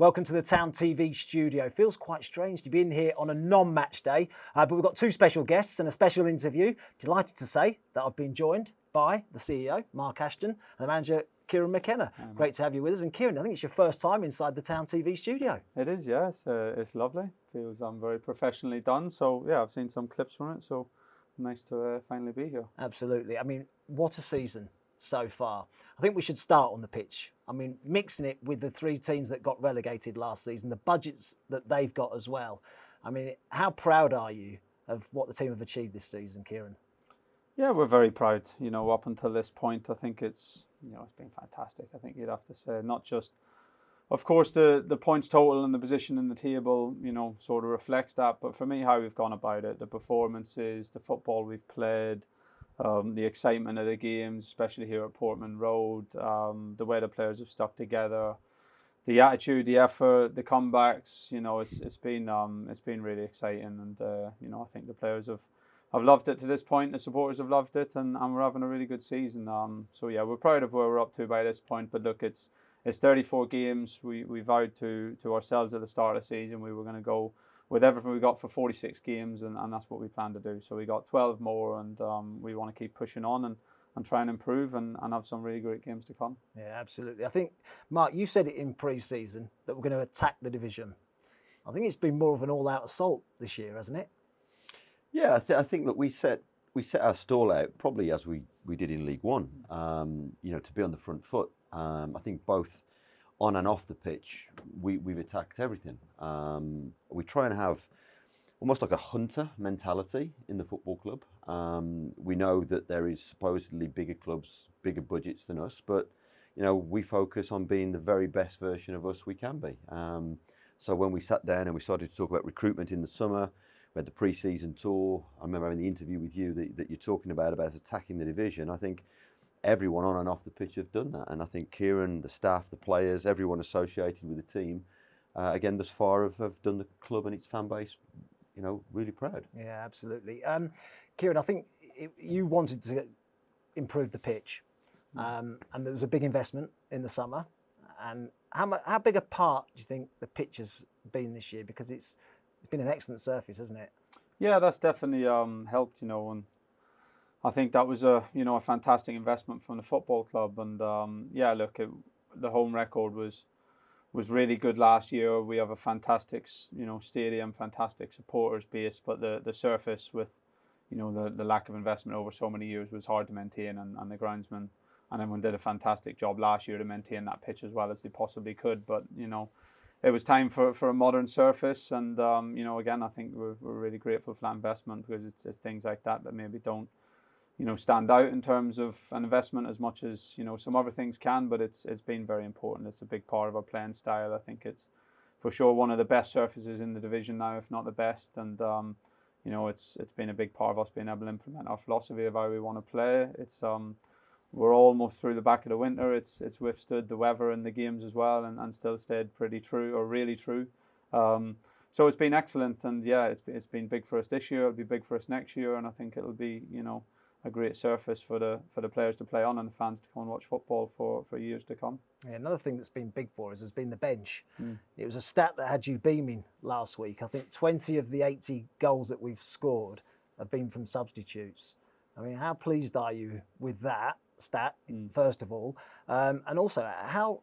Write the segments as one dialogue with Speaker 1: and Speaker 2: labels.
Speaker 1: Welcome to the Town TV studio. Feels quite strange to be in here on a non-match day, but we've got two special guests and a special interview. Delighted to say that I've been joined by the CEO, Mark Ashton, and the manager, KIERAN McKENNA. Great to have you with us. And KIERAN, I think it's your first time inside the Town TV studio.
Speaker 2: It is, yes. It's lovely. Feels very professionally done. So, yeah, I've seen some clips from it. So, nice to finally be here.
Speaker 1: Absolutely. I mean, what a season so far. I think we should start on the pitch. I mean, mixing it with the three teams that got relegated last season, the budgets that they've got as well. I mean, how proud are you of what the team have achieved this season, KIERAN?
Speaker 2: Yeah, we're very proud. You know, up until this point, I think it's been fantastic. I think you'd have to say, not just, of course, the points total and the position in the table, sort of reflects that. But for me, how we've gone about it, the performances, the football we've played, the excitement of the games, especially here at Portman Road, the way the players have stuck together, the attitude, the effort, the comebacks. It's been really exciting, and I think the players have loved it to this point. The supporters have loved it, and we're having a really good season. So yeah, we're proud of where we're up to by this point. But look, it's 34 games. We vowed to ourselves at the start of the season we were going to go with everything we got for 46 games, and that's what we plan to do. So we got 12 more, and we want to keep pushing on and try and improve and have some really great games to come.
Speaker 1: Yeah, absolutely. I think, Mark, you said it in pre-season that we're going to attack the division. I think it's been more of an all-out assault this year, hasn't it?
Speaker 3: Yeah, I think that we set our stall out probably as we did in League One, to be on the front foot. I think both on and off the pitch, we've attacked everything. We try and have almost like a hunter mentality in the football club. We know that there is supposedly bigger clubs, bigger budgets than us, but we focus on being the very best version of us we can be. So when we sat down and we started to talk about recruitment in the summer, we had the pre-season tour. I remember having the interview with you that you're talking about attacking the division. I think everyone on and off the pitch have done that. And I think KIERAN, the staff, the players, everyone associated with the team, again, thus far have done the club and its fan base, really proud.
Speaker 1: Yeah, absolutely. KIERAN, I think you wanted to improve the pitch, and there was a big investment in the summer. And how big a part do you think the pitch has been this year? Because it's been an excellent surface, hasn't it?
Speaker 2: Yeah, that's definitely helped, and I think that was a fantastic investment from the football club. And the home record was really good last year. We have a fantastic stadium, fantastic supporters base, but the surface with the lack of investment over so many years was hard to maintain, and the groundsman and everyone did a fantastic job last year to maintain that pitch as well as they possibly could. But it was time for a modern surface, and again, I think we're really grateful for that investment, because it's things like that maybe don't stand out in terms of an investment as much as some other things can, but it's been very important. It's a big part of our playing style. I think it's for sure one of the best surfaces in the division now, if not the best, and it's been a big part of us being able to implement our philosophy of how we want to play. We're almost through the back of the winter. It's withstood the weather and the games as well, and still stayed pretty true, or really true. So it's been excellent, and yeah, it's been big for us this year. It'll be big for us next year, and I think it'll be a great surface for the players to play on and the fans to come and watch football for years to come.
Speaker 1: Yeah, another thing that's been big for us has been the bench. It was a stat that had you beaming last week. I think 20 of the 80 goals that we've scored have been from substitutes. I mean, how pleased are you with that stat, first of all? And also, how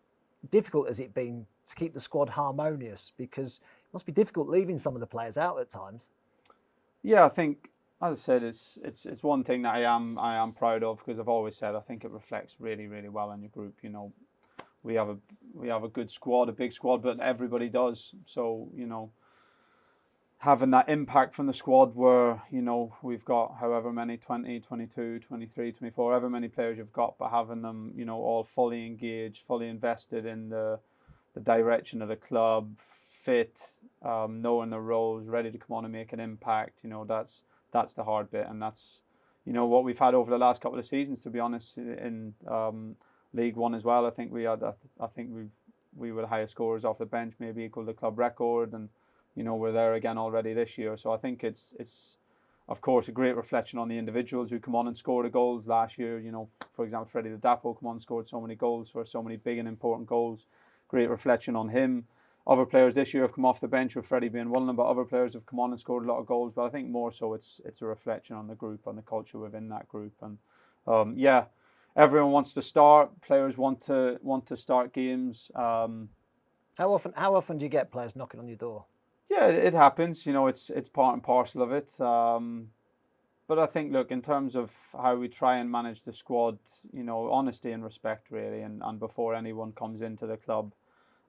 Speaker 1: difficult has it been to keep the squad harmonious? Because it must be difficult leaving some of the players out at times.
Speaker 2: Yeah, I think, as I said, it's one thing that I am proud of, because I've always said I think it reflects really, really well on your group. We have a good squad, a big squad, but everybody does. So having that impact from the squad where we've got however many 20, 22, 23, 24, however many players you've got, but having them all fully engaged, fully invested in the direction of the club, fit, knowing their roles, ready to come on and make an impact. That's the hard bit, and that's what we've had over the last couple of seasons, to be honest. In League One as well, I think we were the highest scorers off the bench, maybe equal the club record, and we're there again already this year. So I think it's of course a great reflection on the individuals who come on and score the goals last year. For example, Freddie the Dapo come on and scored so many goals for so many big and important goals. Great reflection on him. other players this year have come off the bench, with Freddie being one of them, but other players have come on and scored a lot of goals. But I think more so it's a reflection on the group, on the culture within that group. And yeah, everyone wants to start. Players want to start games.
Speaker 1: How often do you get players knocking on your door?
Speaker 2: Yeah, it happens. You know, it's part and parcel of it. But I think, look, in terms of how we try and manage the squad, you know, honesty and respect really, and before anyone comes into the club,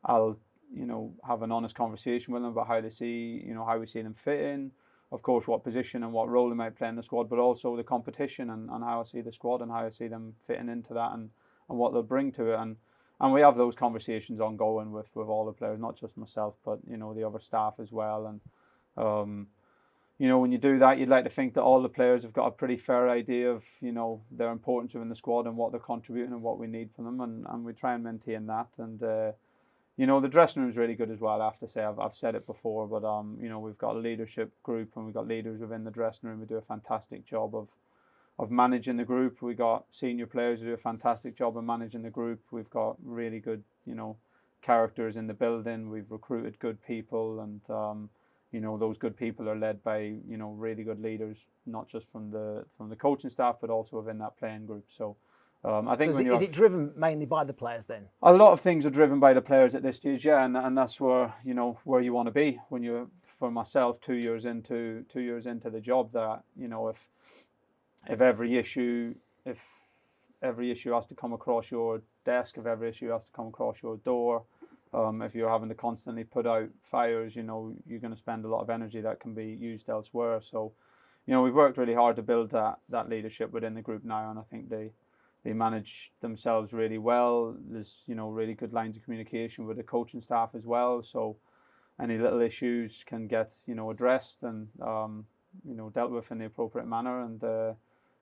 Speaker 2: I'll, you know, have an honest conversation with them about how they see, you know, how we see them fit in, of course, what position and what role they might play in the squad, but also the competition and how I see the squad and how I see them fitting into that and what they'll bring to it. And we have those conversations ongoing with all the players, not just myself, but, you know, the other staff as well. And, you know, when you do that, you'd like to think that all the players have got a pretty fair idea of, you know, their importance within the squad and what they're contributing and what we need from them. And we try and maintain that. And, you know, the dressing room is really good as well, I have to say. I've said it before, but, you know, we've got a leadership group and we've got leaders within the dressing room who do a fantastic job of managing the group. We got senior players who do a fantastic job of managing the group. We've got really good, you know, characters in the building. We've recruited good people, and you know, those good people are led by, you know, really good leaders, not just from the coaching staff, but also within that playing group. So I think
Speaker 1: is it driven mainly by the players then?
Speaker 2: A lot of things are driven by the players at this stage, yeah, and that's where, you know, where you want to be when you're, for myself, 2 years into the job, that, you know, if every issue has to come across your desk, if every issue has to come across your door, if you're having to constantly put out fires, you know, you're going to spend a lot of energy that can be used elsewhere. So, you know, we've worked really hard to build that leadership within the group now, and I think they manage themselves really well. There's, you know, really good lines of communication with the coaching staff as well. So any little issues can get, you know, addressed and, you know, dealt with in the appropriate manner. And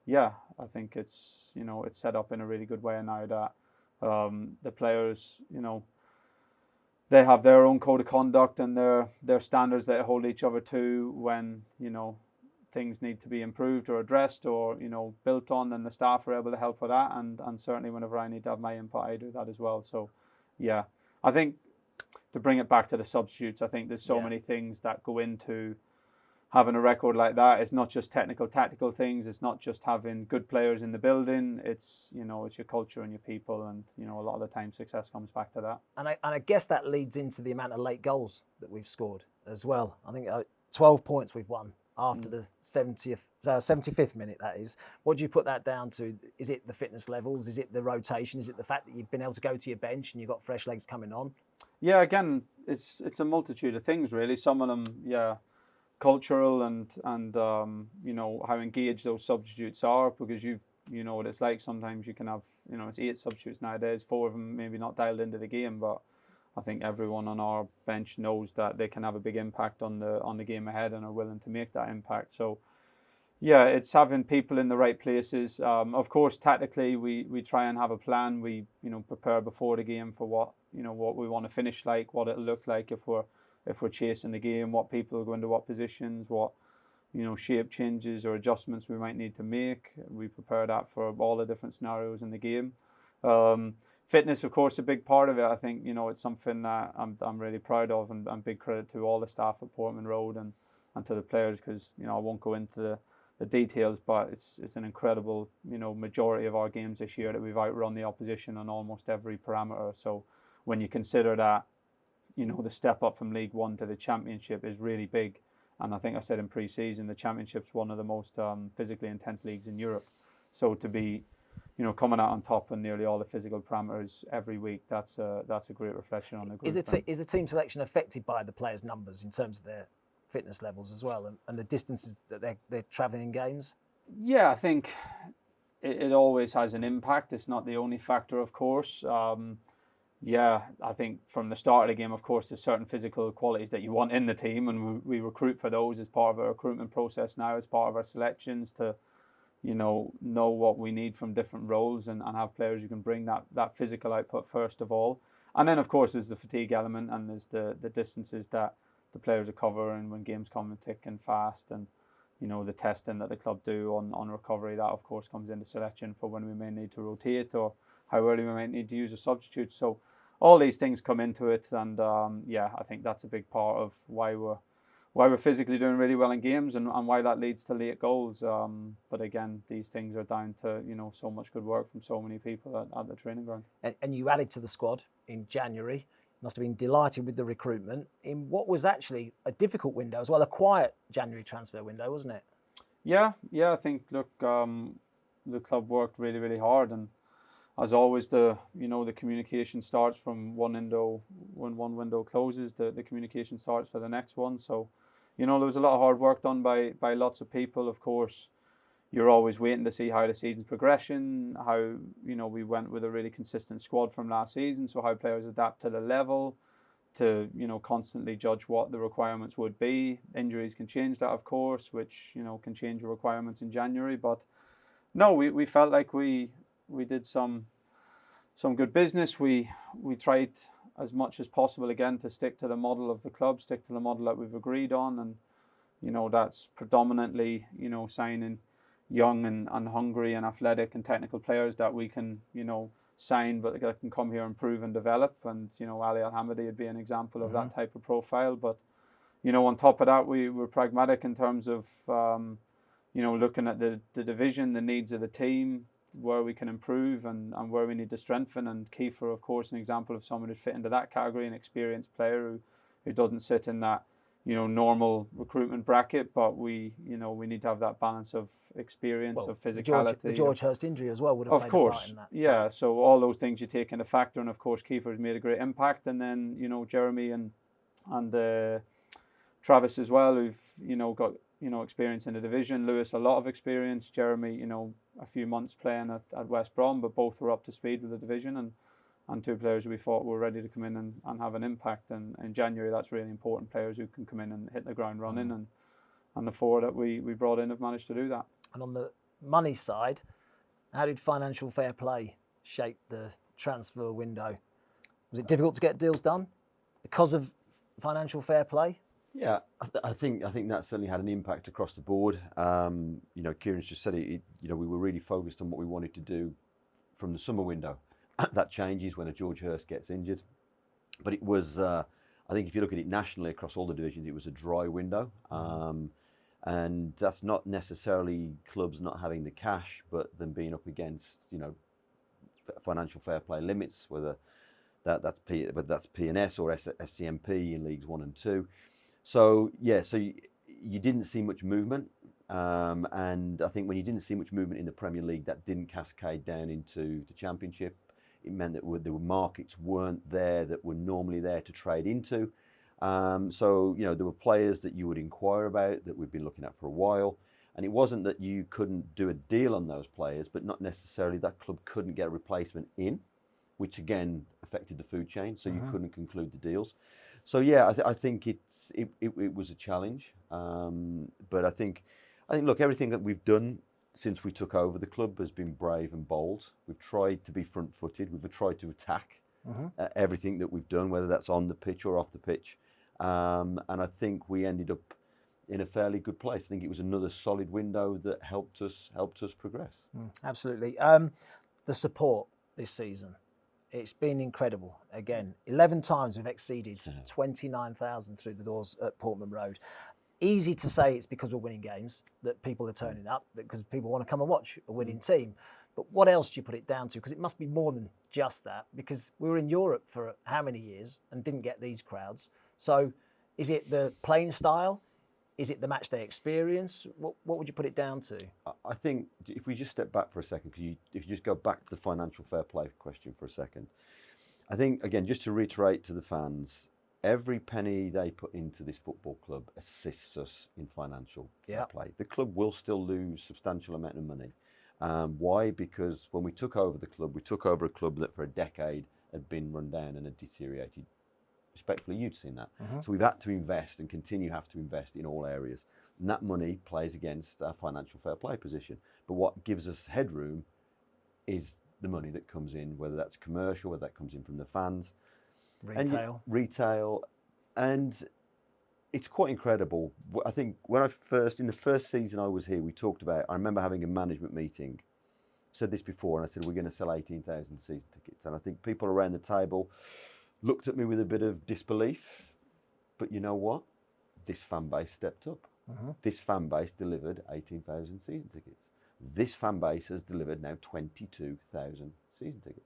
Speaker 2: yeah, I think it's, you know, it's set up in a really good way now that the players, you know, they have their own code of conduct and their standards that they hold each other to when, you know, things need to be improved or addressed or, you know, built on, then the staff are able to help with that. And certainly whenever I need to have my input, I do that as well. So, yeah, I think to bring it back to the substitutes, I think there's so many things that go into having a record like that. It's not just technical, tactical things. It's not just having good players in the building. It's, you know, it's your culture and your people. And, you know, a lot of the time success comes back to that.
Speaker 1: And I guess that leads into the amount of late goals that we've scored as well. I think 12 points we've won after the 75th minute, that is. What do you put that down to? Is it the fitness levels? Is it the rotation? Is it the fact that you've been able to go to your bench and you've got fresh legs coming on? Yeah,
Speaker 2: again, it's a multitude of things, really. Some of them, cultural and you know, how engaged those substitutes are, because you know what it's like. Sometimes you can have, you know, it's 8 substitutes nowadays, 4 of them maybe not dialed into the game, but I think everyone on our bench knows that they can have a big impact on the game ahead and are willing to make that impact. So yeah, it's having people in the right places. Of course, tactically, we try and have a plan. We, you know, prepare before the game for what we want to finish like, what it'll look like if we're chasing the game, what people go into what positions, what, you know, shape changes or adjustments we might need to make. We prepare that for all the different scenarios in the game. Fitness, of course, a big part of it. I think, you know, it's something that I'm really proud of, and big credit to all the staff at Portman Road and to the players, because, you know, I won't go into the details, but it's an incredible, you know, majority of our games this year that we've outrun the opposition on almost every parameter. So when you consider that, you know, the step up from League One to the Championship is really big. And I think I said in pre-season, the Championship's one of the most physically intense leagues in Europe. So to be, you know, coming out on top on nearly all the physical parameters every week, that's a great reflection on the group.
Speaker 1: Is the team selection affected by the players' numbers in terms of their fitness levels as well, and the distances that they're travelling in games?
Speaker 2: Yeah, I think it always has an impact. It's not the only factor, of course. Yeah, I think from the start of the game, of course, there's certain physical qualities that you want in the team, and we recruit for those as part of our recruitment process now, as part of our selections, to, you know what we need from different roles and have players who can bring that physical output first of all. And then, of course, there's the fatigue element, and there's the distances that the players are covering when games come thick and fast, and, you know, the testing that the club do on recovery. That, of course, comes into selection for when we may need to rotate or how early we might need to use a substitute. So all these things come into it, and yeah, I think that's a big part of why we're physically doing really well in games, and why that leads to late goals. But again, these things are down to so much good work from so many people at the training ground.
Speaker 1: And you added to the squad in January. Must have been delighted with the recruitment in what was actually a difficult window as well, a quiet January transfer window, wasn't it?
Speaker 2: Yeah. I think look, the club worked really, really hard, and as always, the communication starts from one window. When one window closes, the communication starts for the next one. So, there was a lot of hard work done by lots of people. Of course, you're always waiting to see how the season's progression, how we went with a really consistent squad from last season, so how players adapt to the level, to constantly judge what the requirements would be. Injuries can change that, of course, which can change the requirements in January. But no, we felt like we did some good business. We tried as much as possible again to stick to the model of the club, stick to the model that we've agreed on, and that's predominantly signing young and hungry and athletic and technical players that we can sign, but that can come here and prove and develop. And Ali Al-Hamadi would be an example of that type of profile. But on top of that, we were pragmatic in terms of looking at the division, the needs of the team, where we can improve and where we need to strengthen. And Kiefer, of course, an example of someone who fit into that category, an experienced player who doesn't sit in that normal recruitment bracket, but we need to have that balance of experience, of physicality.
Speaker 1: The George Hurst injury as well would have played a part in that.
Speaker 2: Yeah, so all those things you take into factor, and of course Kiefer has made a great impact, and then Jeremy and Travis as well, who've got experience in the division. Lewis, a lot of experience. Jeremy, a few months playing at West Brom, but both were up to speed with the division, and two players who we thought were ready to come in and have an impact. And in January, that's really important, players who can come in and hit the ground running. And the four that we brought in have managed to do that.
Speaker 1: And on the money side, how did financial fair play shape the transfer window? Was it difficult to get deals done because of financial fair play?
Speaker 3: Yeah, I think that certainly had an impact across the board. Kieran's just said it. We were really focused on what we wanted to do from the summer window. That changes when a George Hurst gets injured. But it was, I think if you look at it nationally across all the divisions, it was a dry window. And that's not necessarily clubs not having the cash, but them being up against, financial fair play limits, whether that's P&S or SCMP in Leagues 1 and 2. So, yeah, you didn't see much movement. And I think when you didn't see much movement in the Premier League, that didn't cascade down into the Championship. It meant that there were markets weren't there that were normally there to trade into. So, there were players that you would inquire about that we've been looking at for a while. And it wasn't that you couldn't do a deal on those players, but not necessarily that club couldn't get a replacement in, which again affected the food chain. So you couldn't conclude the deals. So, yeah, I think it was a challenge. But I think, look, everything that we've done since we took over the club has been brave and bold. We've tried to be front-footed. We've tried to attack everything that we've done, whether that's on the pitch or off the pitch. And I think we ended up in a fairly good place. I think it was another solid window that helped us progress.
Speaker 1: Absolutely. The support this season, it's been incredible. Again, 11 times we've exceeded 29,000 through the doors at Portman Road. Easy to say it's because we're winning games that people are turning up, because people want to come and watch a winning team. But what else do you put it down to? Because it must be more than just that, because we were in Europe for how many years and didn't get these crowds. So is it the playing style? Is it the match day experience? What would you put it down to?
Speaker 3: I think if we just step back for a second, because if you just go back to the financial fair play question for a second, I think, again, just to reiterate to the fans, every penny they put into this football club assists us in financial fair play. The club will still lose substantial amount of money. Why? Because when we took over the club, we took over a club that for a decade had been run down and had deteriorated. Respectfully, you'd seen that. So we've had to invest and continue to have to invest in all areas. And that money plays against our financial fair play position. But what gives us headroom is the money that comes in, whether that's commercial, whether that comes in from the fans. Retail. And it's quite incredible. I think in the first season I was here, we talked about, I remember having a management meeting said this before, and I said we're going to sell 18,000 season tickets. And I think people around the table looked at me with a bit of disbelief. But you know what? This fan base stepped up. This fan base delivered 18,000 season tickets. This fan base has delivered now 22,000 season tickets.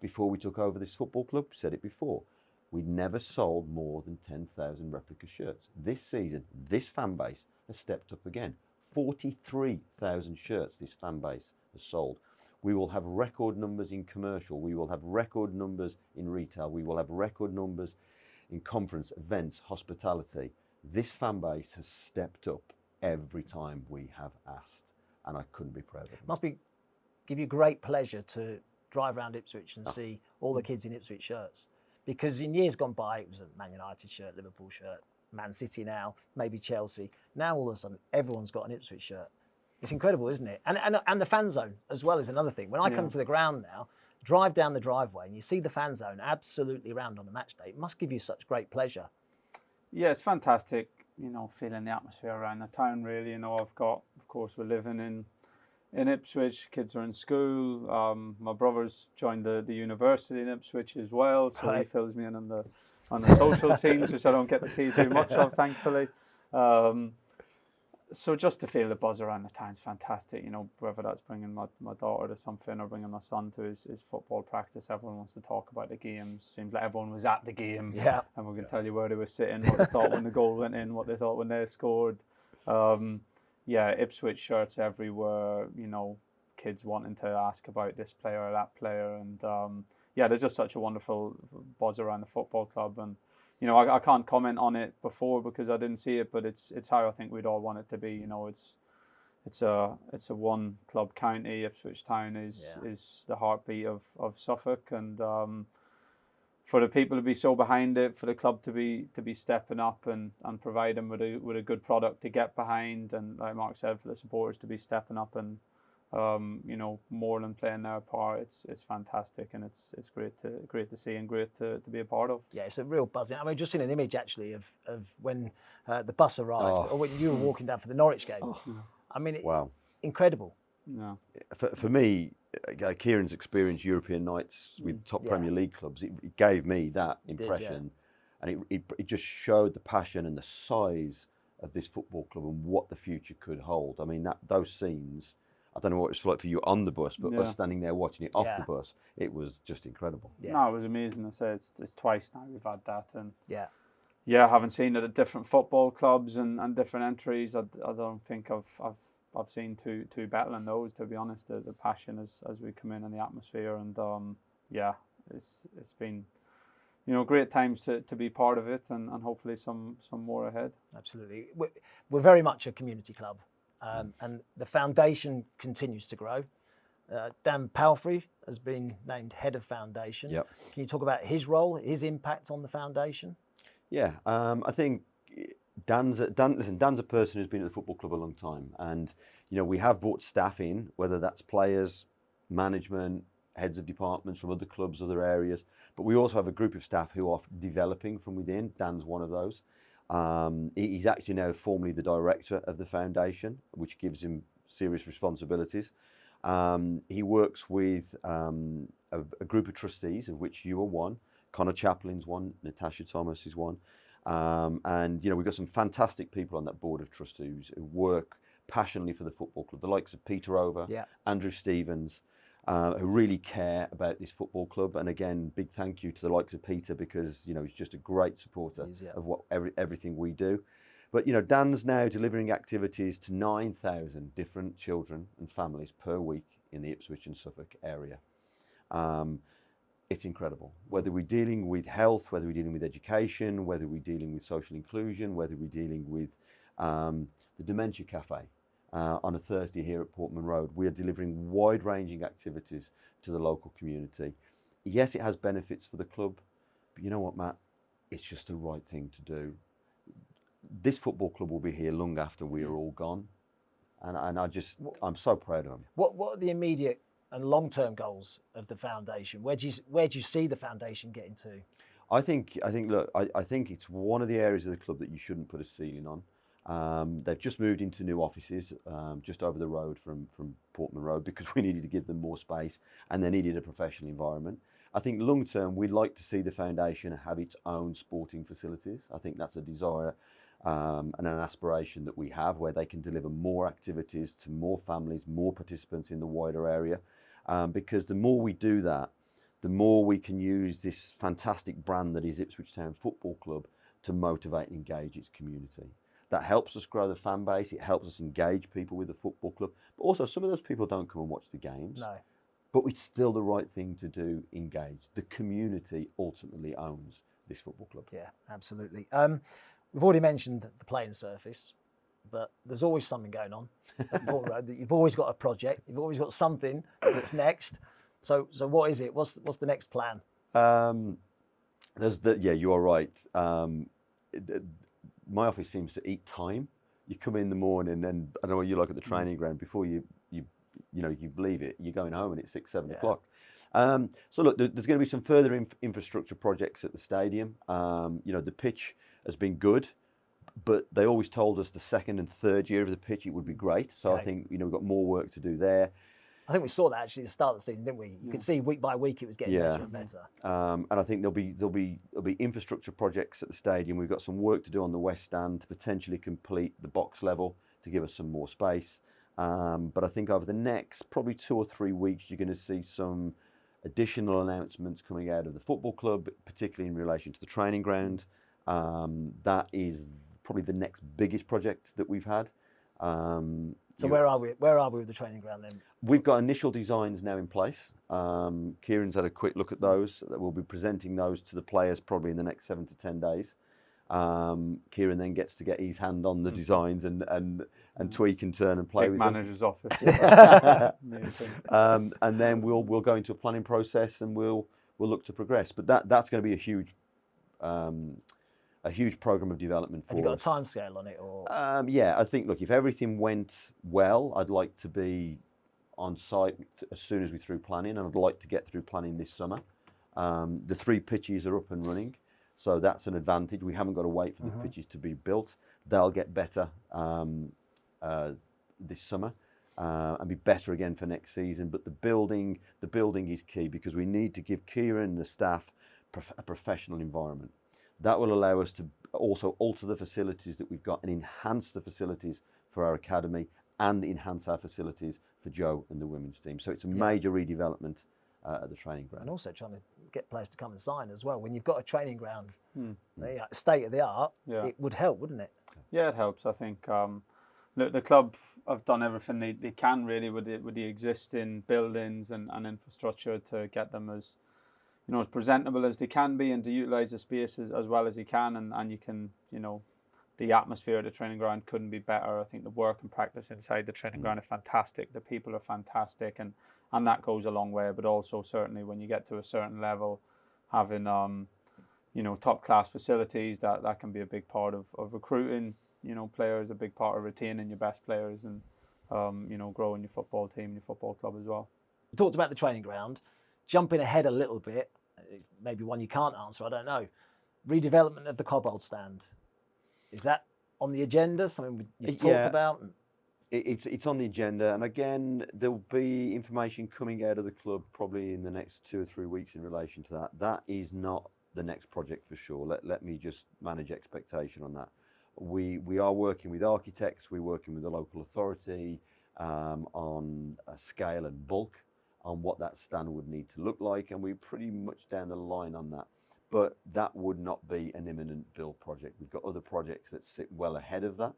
Speaker 3: Before we took over this football club, said it before, we never sold more than 10,000 replica shirts. This season, this fan base has stepped up again. 43,000 shirts this fan base has sold. We will have record numbers in commercial. We will have record numbers in retail. We will have record numbers in conference, events, hospitality. This fan base has stepped up every time we have asked, and I couldn't be prouder.
Speaker 1: Must give you great pleasure to drive around Ipswich and see all the kids in Ipswich shirts. Because in years gone by, it was a Man United shirt, Liverpool shirt, Man City now, maybe Chelsea. Now all of a sudden, everyone's got an Ipswich shirt. It's incredible, isn't it? And the fan zone as well is another thing. When I come to the ground now, drive down the driveway and you see the fan zone absolutely round on a match day, it must give you such great pleasure.
Speaker 2: Yeah, it's fantastic, feeling the atmosphere around the town, really. Of course, we're living in Ipswich, kids are in school. My brother's joined the university in Ipswich as well, so he fills me in on the social scenes, which I don't get to see too much of, thankfully. So just to feel the buzz around the town's fantastic. Whether that's bringing my daughter to something or bringing my son to his football practice, everyone wants to talk about the games. Seems like everyone was at the game, and we can tell you where they were sitting, what they thought when the goal went in, what they thought when they scored. Ipswich shirts everywhere, kids wanting to ask about this player or that player. And there's just such a wonderful buzz around the football club. And, I can't comment on it before because I didn't see it, but it's how I think we'd all want it to be. It's a one club county. Ipswich Town is the heartbeat of Suffolk. And for the people to be so behind it, for the club to be stepping up and provide them with a good product to get behind, and like Mark said, for the supporters to be stepping up and more than playing their part, it's fantastic, and it's great to see and great to be a part of.
Speaker 1: Yeah, it's a real buzzing. I mean, just seen an image actually of when the bus arrived, or when you were walking down for the Norwich game. I mean, incredible.
Speaker 2: Yeah.
Speaker 3: For me, Kieran's experience European nights with top Premier League clubs, it gave me that impression, and it just showed the passion and the size of this football club and what the future could hold. I mean, those scenes, I don't know what it was like for you on the bus, but us standing there watching it off the bus, it was just incredible.
Speaker 2: Yeah. No, it was amazing. I say it's twice now we've had that, and
Speaker 1: I
Speaker 2: haven't seen it at different football clubs and different entries. I don't think I've seen two better than those, to be honest. The passion as we come in and the atmosphere, and it's been great times to be part of it, and hopefully some more ahead.
Speaker 1: Absolutely, we're very much a community club, and the foundation continues to grow. Dan Palfrey has been named head of foundation.
Speaker 3: Yep. Can
Speaker 1: you talk about his role, his impact on the foundation?
Speaker 3: Yeah, I think Dan's a person who's been at the football club a long time, and we have brought staff in, whether that's players, management, heads of departments from other clubs, other areas, but we also have a group of staff who are developing from within. Dan's one of those. He's actually now formally the director of the foundation, which gives him serious responsibilities. He works with a group of trustees, of which you are one. Connor Chaplin's one, Natasha Thomas is one. And we've got some fantastic people on that board of trustees who work passionately for the football club, the likes of Peter Over, Andrew Stevens, who really care about this football club. And again, big thank you to the likes of Peter, because he's just a great supporter of everything we do. But Dan's now delivering activities to 9,000 different children and families per week in the Ipswich and Suffolk area. It's incredible. Whether we're dealing with health, whether we're dealing with education, whether we're dealing with social inclusion, whether we're dealing with the Dementia Cafe on a Thursday here at Portman Road, we are delivering wide-ranging activities to the local community. Yes, it has benefits for the club, but you know what, Matt? It's just the right thing to do. This football club will be here long after we are all gone, and I'm so proud of them.
Speaker 1: What are the immediate and long-term goals of the foundation? Where do you see the foundation getting to?
Speaker 3: I think it's one of the areas of the club that you shouldn't put a ceiling on. They've just moved into new offices just over the road from Portman Road because we needed to give them more space and they needed a professional environment. I think long term, we'd like to see the foundation have its own sporting facilities. I think that's a desire and an aspiration that we have, where they can deliver more activities to more families, more participants in the wider area. Because the more we do that, the more we can use this fantastic brand that is Ipswich Town Football Club to motivate and engage its community. That helps us grow the fan base, it helps us engage people with the football club, but also some of those people don't come and watch the games.
Speaker 1: No.
Speaker 3: But it's still the right thing to do, engage. The community ultimately owns this football club.
Speaker 1: Yeah, absolutely. We've already mentioned the playing surface, but there's always something going on at Port Road. You've always got a project, you've always got something that's next. So what is it? What's the next plan?
Speaker 3: Yeah, you are right. My office seems to eat time. You come in the morning, and I know what you like at the training ground. Before you believe it, you're going home and it's 6-7 o'clock. So look, there's going to be some further infrastructure projects at the stadium. The pitch has been good, but they always told us the second and third year of the pitch it would be great. So I think we've got more work to do there.
Speaker 1: I think we saw that actually at the start of the season, didn't we? You could see week by week it was getting better and better.
Speaker 3: And I think there'll be infrastructure projects at the stadium. We've got some work to do on the west stand to potentially complete the box level to give us some more space. But I think over the next probably 2 or 3 weeks, you're going to see some additional announcements coming out of the football club, particularly in relation to the training ground. That is probably the next biggest project that we've had.
Speaker 1: So where are we? Where are we with the training ground then?
Speaker 3: We've got initial designs now in place. Kieran's had a quick look at those. We'll be presenting those to the players probably in the next 7 to 10 days. Kieran then gets to get his hand on the designs and tweak and turn and play with
Speaker 2: manager's office.
Speaker 3: And then we'll go into a planning process and we'll look to progress. But that's going to be a huge program of development for us.
Speaker 1: Have you got a time scale on it? Or?
Speaker 3: Yeah, I think, look, if everything went well, I'd like to be on site as soon as we're through planning, and I'd like to get through planning this summer. The 3 pitches are up and running, so that's an advantage. We haven't got to wait for the pitches to be built. They'll get better this summer and be better again for next season. But the building is key, because we need to give Kieran and the staff a professional environment. That will allow us to also alter the facilities that we've got and enhance the facilities for our academy and enhance our facilities for Joe and the women's team. So it's a major redevelopment at the training ground.
Speaker 1: And also trying to get players to come and sign as well. When you've got a training ground, state of the art, it would help, wouldn't it?
Speaker 2: Yeah, it helps. I think the club have done everything they can really with the existing buildings and infrastructure to get them as as presentable as they can be, and to utilise the space as well as you can, and you can, the atmosphere at the training ground couldn't be better. I think the work and practice inside the training ground are fantastic. The people are fantastic, and that goes a long way. But also certainly when you get to a certain level, having top class facilities, that can be a big part of recruiting players, a big part of retaining your best players, and growing your football team, your football club as well.
Speaker 1: We talked about the training ground. Jumping ahead a little bit, maybe one you can't answer, I don't know. Redevelopment of the Cobbold stand. Is that on the agenda, something you've talked about?
Speaker 3: It's on the agenda, and again, there'll be information coming out of the club probably in the next 2 or 3 weeks in relation to that. That is not the next project for sure. Let me just manage expectation on that. We are working with architects, we're working with the local authority on a scale and bulk on what that stand would need to look like, and we're pretty much down the line on that. But that would not be an imminent build project. We've got other projects that sit well ahead of that.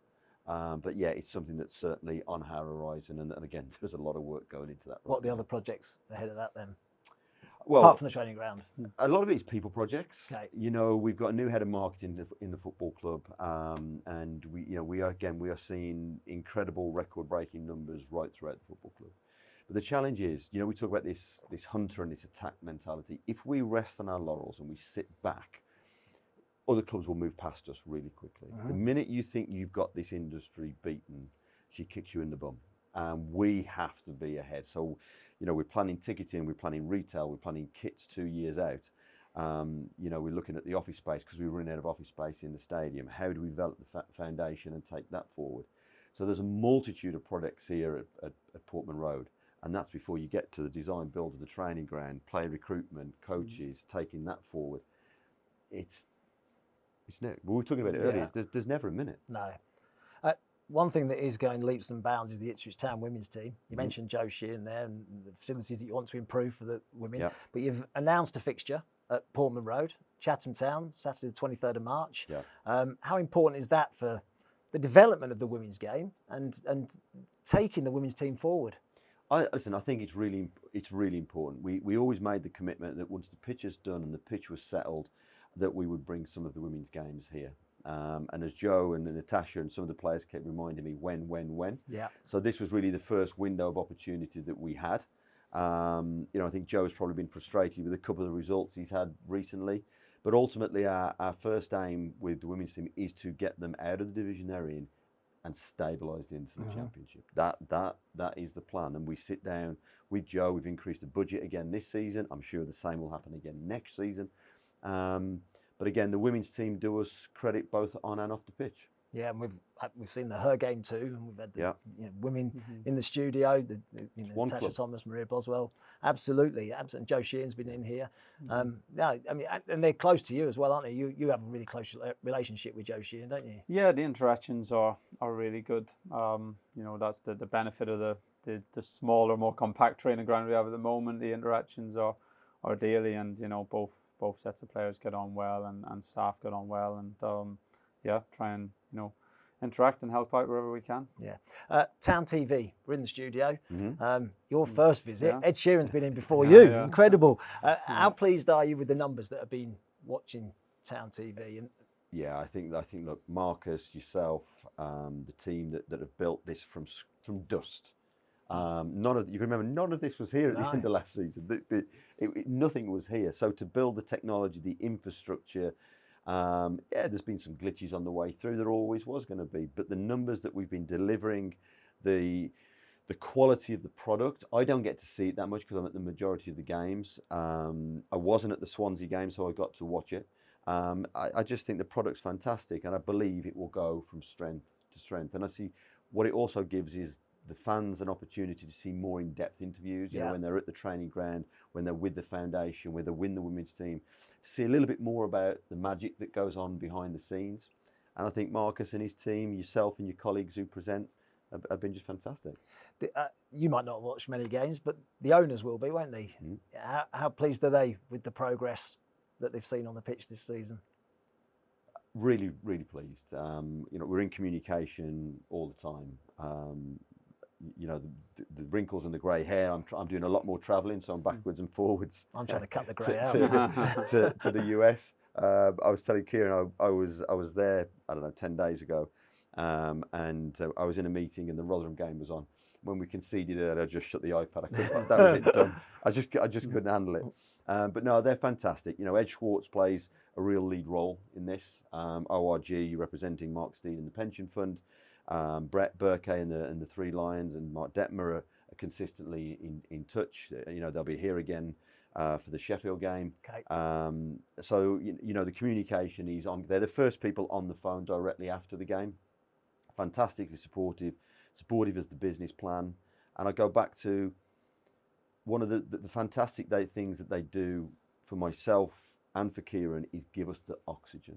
Speaker 3: But yeah, it's something that's certainly on our horizon, and again, there's a lot of work going into that.
Speaker 1: What are the other projects ahead of that then?
Speaker 3: Well,
Speaker 1: apart from the training ground,
Speaker 3: a lot of it is people projects.
Speaker 1: Okay.
Speaker 3: We've got a new head of marketing in the football club, and we are seeing incredible record-breaking numbers right throughout the football club. But the challenge is, we talk about this hunter and this attack mentality. If we rest on our laurels and we sit back, other clubs will move past us really quickly. The minute you think you've got this industry beaten, she kicks you in the bum. And we have to be ahead. So, we're planning ticketing, we're planning retail, we're planning kits 2 years out. We're looking at the office space because we were running out of office space in the stadium. How do we develop the foundation and take that forward? So there's a multitude of projects here at Portman Road, and that's before you get to the design build of the training ground, player recruitment, coaches, taking that forward. It's we were talking about it earlier. There's never a minute.
Speaker 1: No. One thing that is going leaps and bounds is the Ipswich Town women's team. You mentioned Joe Sheehan there and the facilities that you want to improve for the women. But you've announced a fixture at Portman Road, Chatham Town, Saturday the 23rd of March. How important is that for the development of the women's game and taking the women's team forward?
Speaker 3: I think it's really important. We always made the commitment that once the pitch is done and the pitch was settled, that we would bring some of the women's games here. And as Joe and Natasha and some of the players kept reminding me when. So this was really the first window of opportunity that we had. I think Joe's probably been frustrated with a couple of the results he's had recently. But ultimately our first aim with the women's team is to get them out of the division they're in and stabilised into the championship. That is the plan. And we sit down with Joe. We've increased the budget again this season. I'm sure the same will happen again next season. But again, the women's team do us credit both on and off the pitch.
Speaker 1: Yeah, and we've seen her game too, and we've had the women in the studio, Natasha Thomas, Maria Boswell, absolutely. And Joe Sheehan's been in here. And they're close to you as well, aren't they? You have a really close relationship with Joe Sheehan, don't you?
Speaker 2: Yeah, the interactions are really good. That's the benefit of the smaller, more compact training ground we have at the moment. The interactions are daily, and both sets of players get on well and staff get on well, and try and interact and help out wherever we can.
Speaker 1: Town TV, we're in the studio. Your first visit, Ed Sheeran's been in before you. Incredible. How pleased are you with the numbers that have been watching Town TV? And
Speaker 3: I think look, Marcus, yourself, the team that have built this from dust. You can remember none of this was here at the end of last season. Nothing was here. So to build the technology, the infrastructure, there's been some glitches on the way through. There always was going to be, but the numbers that we've been delivering, the quality of the product, I don't get to see it that much because I'm at the majority of the games. I wasn't at the Swansea game, so I got to watch it. I just think the product's fantastic, and I believe it will go from strength to strength. And I see what it also gives is the fans an opportunity to see more in-depth interviews, when they're at the training ground, when they're with the foundation, when they win the women's team, see a little bit more about the magic that goes on behind the scenes. And I think Marcus and his team, yourself and your colleagues who present, have been just fantastic.
Speaker 1: You might not watch many games, but the owners will be, won't they? How pleased are they with the progress that they've seen on the pitch this season?
Speaker 3: Really, really pleased. We're in communication all the time. The wrinkles and the grey hair. I'm doing a lot more travelling, so I'm backwards and forwards.
Speaker 1: I'm trying to cut the grey out
Speaker 3: to the US. I was telling Kieran I was there 10 days ago, and I was in a meeting and the Rotherham game was on. When we conceded it, I just shut the iPad. That was it, done. I just couldn't handle it. But no, they're fantastic. Ed Schwartz plays a real lead role in this. ORG representing Mark Steed and the pension fund. Brett Burke and the Three Lions and Mark Detmer are consistently in touch. They'll be here again for the Sheffield game.
Speaker 1: Okay.
Speaker 3: So the communication is on. They're the first people on the phone directly after the game. Fantastically supportive as the business plan. And I go back to one of the fantastic things that they do for myself and for Kieran is give us the oxygen.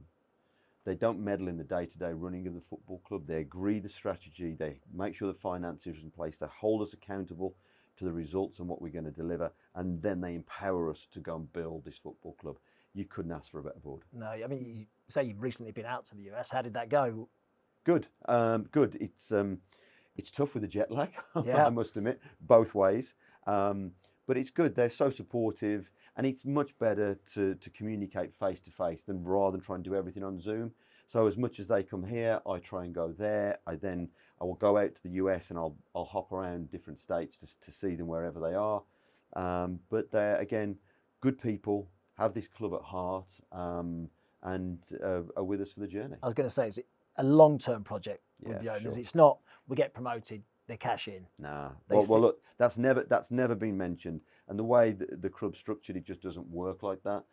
Speaker 3: They don't meddle in the day-to-day running of the football club. They agree the strategy. They make sure the finances are in place. They hold us accountable to the results and what we're going to deliver. And then they empower us to go and build this football club. You couldn't ask for a better board.
Speaker 1: No, I mean, you say you've recently been out to the US. How did that go?
Speaker 3: Good. Good. It's tough with the jet lag, I must admit, both ways. But it's good. They're so supportive. And it's much better to communicate face to face rather than try and do everything on Zoom. So as much as they come here, I try and go there. I will go out to the US and I'll hop around different states to see them wherever they are. But they're, again, good people, have this club at heart, and are with us for the journey.
Speaker 1: I was going to say, it's a long-term project with the owners.
Speaker 3: Sure.
Speaker 1: It's not, we get promoted, they cash in.
Speaker 3: Nah. Well, look, that's never been mentioned. And the way the club's structured, it just doesn't work like that.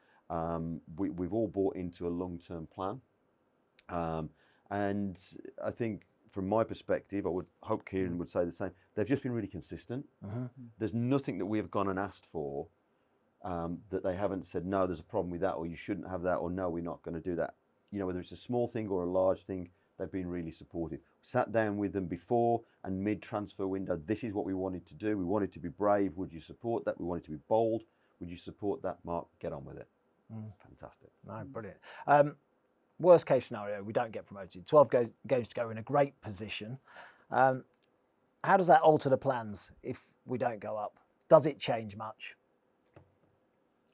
Speaker 3: We've all bought into a long-term plan. And I think from my perspective, I would hope Kieran would say the same. They've just been really consistent. There's nothing that we have gone and asked for that they haven't said, no, there's a problem with that, or you shouldn't have that, or no, we're not going to do that. You know, whether it's a small thing or a large thing, they've been really supportive. Sat down with them before and mid-transfer window. This is what we wanted to do. We wanted to be brave. Would you support that? We wanted to be bold. Would you support that? Mark, get on with it. Fantastic.
Speaker 1: No, brilliant. Worst case scenario, we don't get promoted. 12 games to go, in a great position. How does that alter the plans if we don't go up? Does it change much?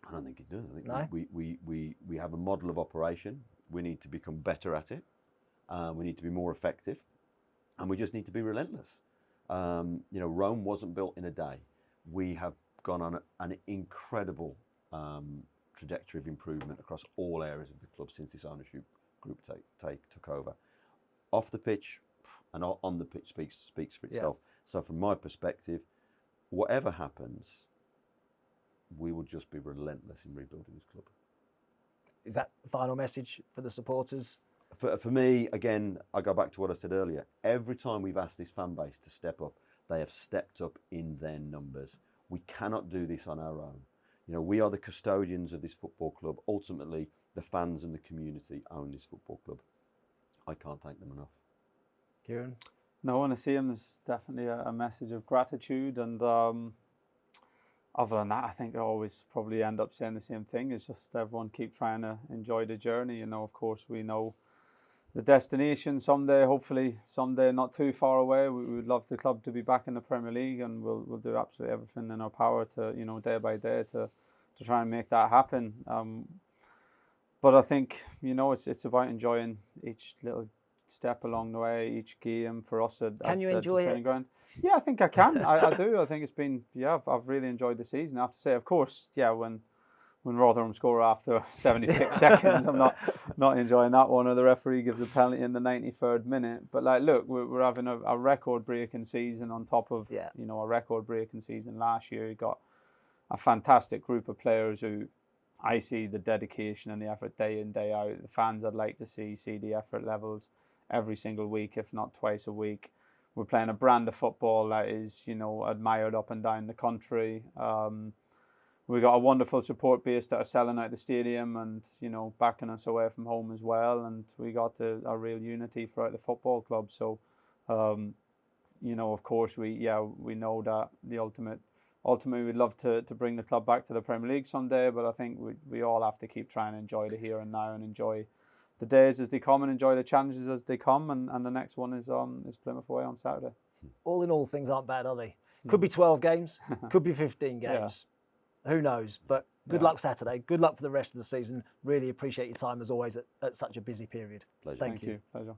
Speaker 3: I don't think it does. I think
Speaker 1: No?
Speaker 3: we have a model of operation. We need to become better at it. We need to be more effective, and we just need to be relentless. You know, Rome wasn't built in a day. We have gone on an incredible trajectory of improvement across all areas of the club since this ownership group took over. Off the pitch and on the pitch speaks for itself. So from my perspective, whatever happens, we will just be relentless in rebuilding this club.
Speaker 1: Is that the final message for the supporters?
Speaker 3: For me, again, I go back to what I said earlier. Every time we've asked this fan base to step up, they have stepped up in their numbers. We cannot do this on our own. You know, we are the custodians of this football club. Ultimately, the fans and the community own this football club. I can't thank them enough.
Speaker 1: Kieran?
Speaker 2: No, and I see him as definitely a message of gratitude. And other than that, I think I always probably end up saying the same thing. It's just everyone keep trying to enjoy the journey. You know, of course, we know the destination someday, hopefully someday not too far away. We would love the club to be back in the Premier League, and we'll do absolutely everything in our power to, you know, day by day to try and make that happen. But I think, you know, it's about enjoying each little step along the way, each game for us at
Speaker 1: Can you enjoy
Speaker 2: the training
Speaker 1: it?
Speaker 2: ground. Yeah, I think I can. I do. I think it's been, I've really enjoyed the season. I have to say, of course, when Rotherham score after 76 seconds, I'm not enjoying that one, or the referee gives a penalty in the 93rd minute. But like, look, we're having a record-breaking season on top of, you know, a record-breaking season last year. You got a fantastic group of players who I see the dedication and the effort day in, day out. The fans I'd like to see the effort levels every single week, if not twice a week. We're playing a brand of football that is, you know, admired up and down the country. We got a wonderful support base that are selling out the stadium and, you know, backing us away from home as well. And we got a real unity throughout the football club. So, you know, of course, we know that the ultimately we'd love to bring the club back to the Premier League someday. But I think we all have to keep trying to enjoy the here and now and enjoy the days as they come and enjoy the challenges as they come. And the next one is Plymouth away on Saturday.
Speaker 1: All in all, things aren't bad, are they? Could be 12 games, could be 15 games. Who knows? But good luck Saturday. Good luck for the rest of the season. Really appreciate your time as always at such a busy period.
Speaker 3: Pleasure.
Speaker 2: Thank you. Pleasure.